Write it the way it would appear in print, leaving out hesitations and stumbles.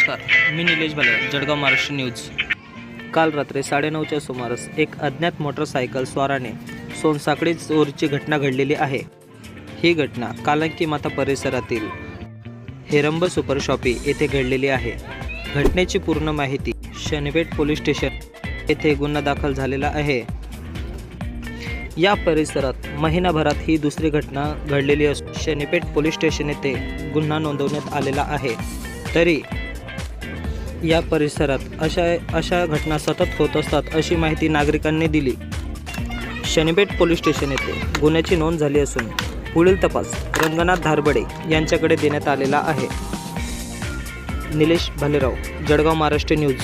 नमस्कार, मी निलेश भाले, जळगाव महाराष्ट्र न्यूज। काल रात्री 9:30च्या सुमारास एक अज्ञात मोटरसायकल स्वाराने सोनसाखळी चोरीची घटना घडलेली आहे। ही घटना कालंकी माता परिसरातील हेरंब सुपर शॉपी येथे घडलेली आहे। घटनेची पूर्ण माहिती शनीपेठ पोलीस स्टेशन येथे गुन्हा दाखल झालेला आहे। या परिसरात महिनाभरात ही दुसरी घटना घडलेली असून शनीपेठ पोलीस स्टेशन येथे गुन्हा नोंदवण्यात आलेला आहे। तरी या परिसरात अशा घटना सतत होत असतात अशी माहिती नागरिकांनी दिली। शनीपेठ पोलीस स्टेशन येथे गुन्ह्याची नोंद झाली असून पुढील तपास रंगनाथ धारबडे यांच्याकडे देण्यात आलेला आहे। निलेश भालेराव, जळगाव महाराष्ट्र न्यूज।